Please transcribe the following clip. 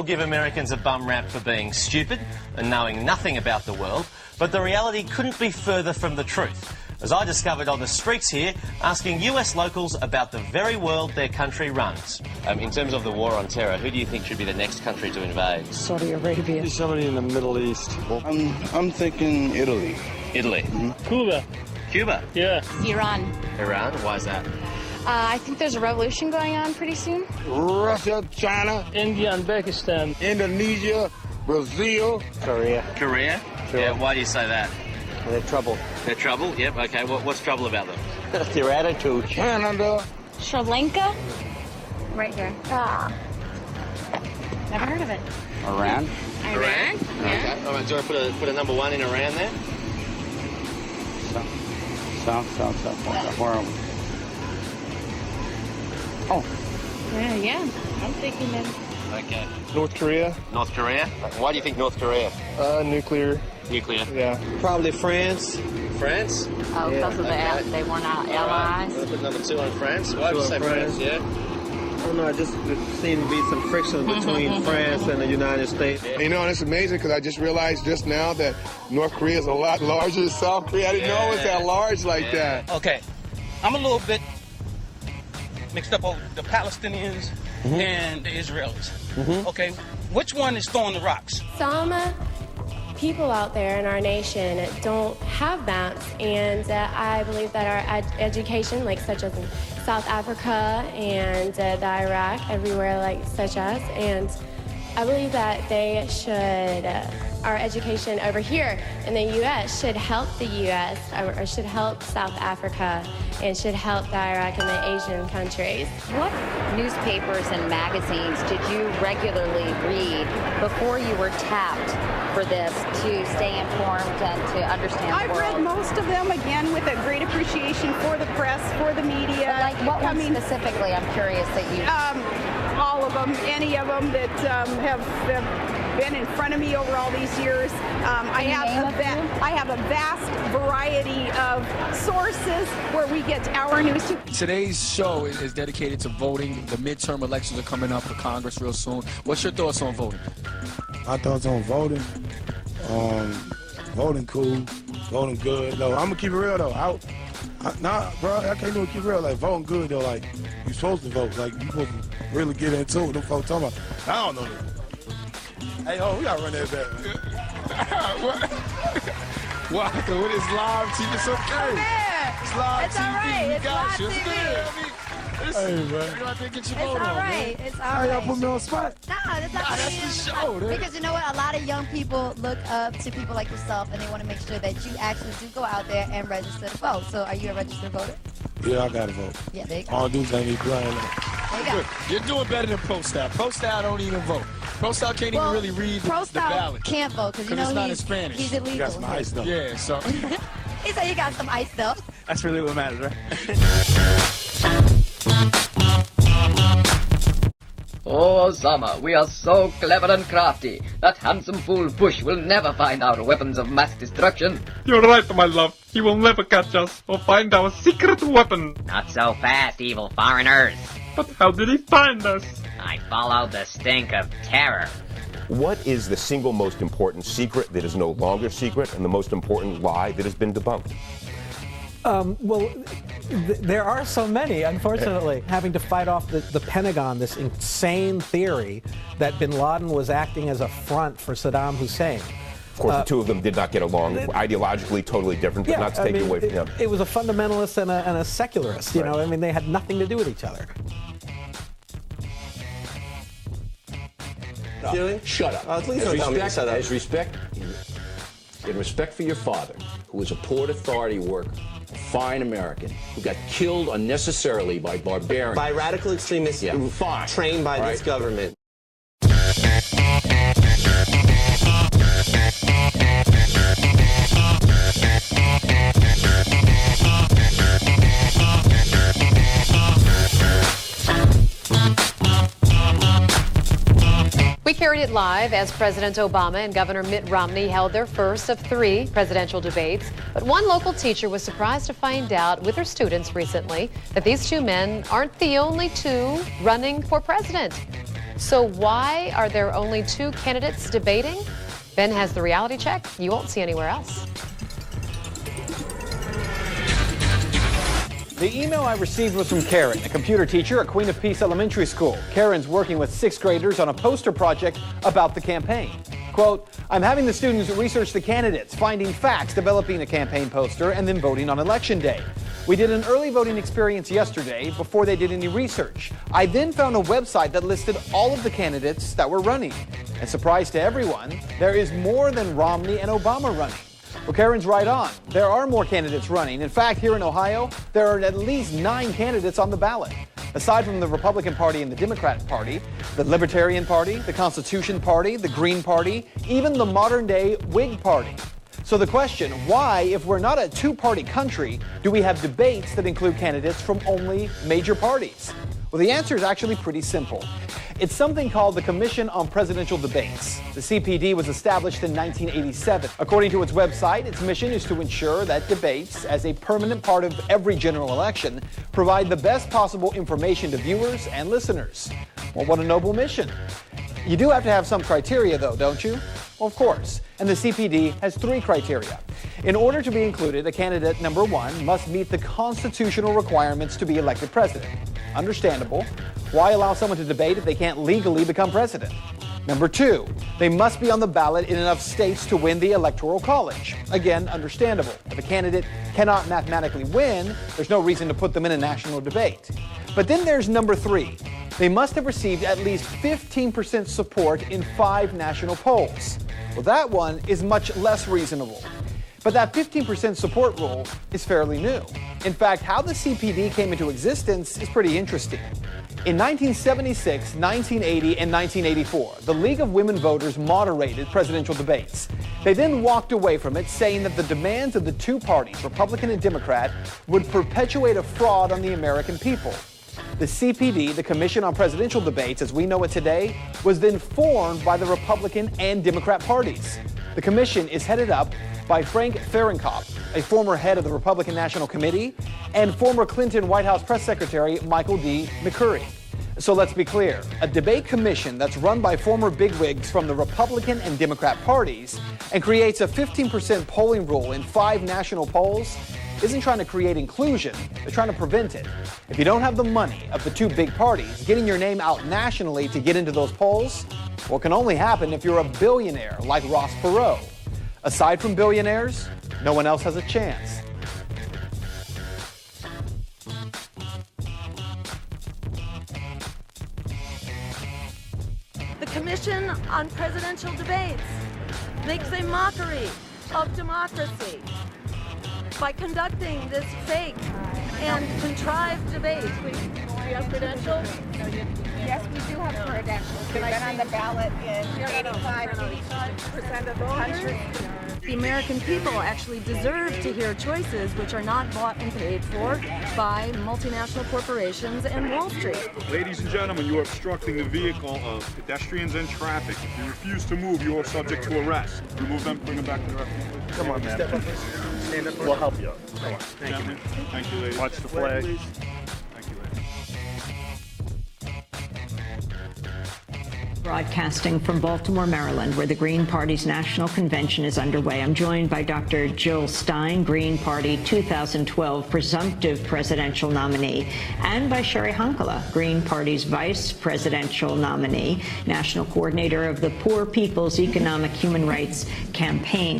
People give Americans a bum rap for being stupid and knowing nothing about the world, but the reality couldn't be further from the truth, as I discovered on the streets here, asking US locals about the very world their country runs. In terms of the war on terror, who do you think should be the next country to invade? Saudi Arabia. Somebody in the Middle East. I'm thinking Italy. Italy. Mm-hmm. Cuba. Cuba? Yeah. Iran. Iran? Why is that? I think there's a revolution going on pretty soon. Russia, China, India and Pakistan. Indonesia, Brazil. Korea. Korea? Sure. Yeah, why do you say that? They're trouble. They're trouble? Yep, okay. What's trouble about them? Their attitude. Canada. Sri Lanka. Right here. Never heard of it. Iran. Iran? Yeah. Okay. All right, do you want to put a number one in Iran there? South. Where are we? Oh. Yeah. I'm thinking that. Okay. North Korea. North Korea? Why do you think North Korea? Nuclear. Nuclear. Yeah. Probably France. France? Oh, because of the they weren't our allies. All right. Put number two on France. Why would you say France? Yeah. I don't know, I just seemed to be some friction between France and the United States. You know, and it's amazing because I just realized just now that North Korea is a lot larger than South Korea. I didn't know it was that large like that. Okay, I'm a little bit mixed up over the Palestinians and the Israelis. Okay, which one is throwing the rocks? Some people out there in our nation don't have maps, and I believe that our education, like such as in South Africa and the Iraq, everywhere like such as, and I believe that they should, our education over here in the U.S. should help the U.S. or should help South Africa and should help the Iraq and the Asian countries. What newspapers and magazines did you regularly read before you were tapped for this to stay informed and to understand the I've world? read most of them, again, with a great appreciation for the press, for the media. But like what one specifically, I'm curious that you... all of them, any of them that have been in front of me over all these years. I have a vast variety of sources where we get our news. Today's show is dedicated to voting. The midterm elections are coming up for Congress real soon. What's your thoughts on voting? My thoughts on voting? Voting cool, voting good. No, I'm gonna keep it real though. Bro, I can't even keep it real. Like voting good though. Like you supposed to vote. Like you supposed to really get into it. Them folks talking about. I don't know that. Hey, we gotta run that back. Why? Because when it's live TV, it's okay. It's live It's TV. all right. You It's got live you. TV. I mean, hey, man. You got to get your vote on, man. It's all How y'all right. put me on spot? No, that's not That's the show, man. Because you know what? A lot of young people look up to people like yourself, and they want to make sure that you actually do go out there and register to vote. So, are you a registered voter? Yeah, I gotta vote. Yeah, there you go. All dudes ain't even playing. There you go. You're doing better than Pro Style. Pro Style don't even vote. Pro Style can't even really read the ballot. Can't vote because you know it's not in Spanish. he's illegal. You got some ice though. Yeah, so. He said you got some ice though. That's really what matters, right? Oh, Osama, we are so clever and crafty. That handsome fool Bush will never find our weapons of mass destruction. You're right, my love. He will never catch us or find our secret weapon. Not so fast, evil foreigners. But how did he find us? I followed the stink of terror. What is the single most important secret that is no longer secret and the most important lie that has been debunked? There are so many, unfortunately, having to fight off the Pentagon, this insane theory that bin Laden was acting as a front for Saddam Hussein. Of course, the two of them did not get along, ideologically totally different, but not to take it away from him. It was a fundamentalist and a secularist, you know, I mean, they had nothing to do with each other. No. Shut up. Please don't tell me to shut up. In respect for your father, who was a Port Authority worker, a fine American, who got killed unnecessarily by barbarians. By radical extremists trained by this government. We carried it live as President Obama and Governor Mitt Romney held their first of 3 presidential debates. But one local teacher was surprised to find out with her students recently that these 2 men aren't the only 2 running for president. So why are there only 2 candidates debating? Ben has the reality check you won't see anywhere else. The email I received was from Karen, a computer teacher at Queen of Peace Elementary School. Karen's working with 6th graders on a poster project about the campaign. Quote, I'm having the students research the candidates, finding facts, developing a campaign poster, and then voting on Election Day. We did an early voting experience yesterday before they did any research. I then found a website that listed all of the candidates that were running. And surprise to everyone, there is more than Romney and Obama running. Well, Karen's right on. There are more candidates running. In fact, here in Ohio, there are at least 9 candidates on the ballot. Aside from the Republican Party and the Democrat Party, the Libertarian Party, the Constitution Party, the Green Party, even the modern-day Whig Party. So the question, why, if we're not a 2-party country, do we have debates that include candidates from only major parties? Well, the answer is actually pretty simple. It's something called the Commission on Presidential Debates. The CPD was established in 1987. According to its website, its mission is to ensure that debates, as a permanent part of every general election, provide the best possible information to viewers and listeners. Well, what a noble mission. You do have to have some criteria, though, don't you? Well, of course. And the CPD has 3 criteria. In order to be included, a candidate, number 1, must meet the constitutional requirements to be elected president. Understandable. Why allow someone to debate if they can't legally become president? Number 2, they must be on the ballot in enough states to win the Electoral College. Again, understandable. If a candidate cannot mathematically win, there's no reason to put them in a national debate. But then there's number 3. They must have received at least 15% support in 5 national polls. Well, that one is much less reasonable. But that 15% support rule is fairly new. In fact, how the CPD came into existence is pretty interesting. In 1976, 1980, and 1984, the League of Women Voters moderated presidential debates. They then walked away from it, saying that the demands of the 2 parties, Republican and Democrat, would perpetuate a fraud on the American people. The CPD, the Commission on Presidential Debates, as we know it today, was then formed by the Republican and Democrat parties. The commission is headed up by Frank Fahrenkopf, a former head of the Republican National Committee, and former Clinton White House Press Secretary Michael D. McCurry. So let's be clear, a debate commission that's run by former bigwigs from the Republican and Democrat parties and creates a 15% polling rule in 5 national polls isn't trying to create inclusion, they're trying to prevent it. If you don't have the money of the 2 big parties, getting your name out nationally to get into those polls, well, it can only happen if you're a billionaire like Ross Perot. Aside from billionaires, no one else has a chance. The Commission on Presidential Debates makes a mockery of democracy by conducting this fake and contrived debate. Do you have credentials? Yes, we do have credentials. We've been on the ballot in 85% of the country. The American people actually deserve to hear choices which are not bought and paid for by multinational corporations and Wall Street. Ladies and gentlemen, you are obstructing the vehicle of pedestrians and traffic. If you refuse to move, you are subject to arrest. Remove them, bring them back to the refuge. Come on, man. Step up. Stand up. We'll help you. Come on. Thank you. Thank you, ladies. Watch the flag. Thank you, ladies. Broadcasting from Baltimore, Maryland, where the Green Party's national convention is underway. I'm joined by Dr. Jill Stein, Green Party 2012 presumptive presidential nominee, and by Sherry Honkala, Green Party's vice presidential nominee, national coordinator of the Poor People's Economic Human Rights Campaign.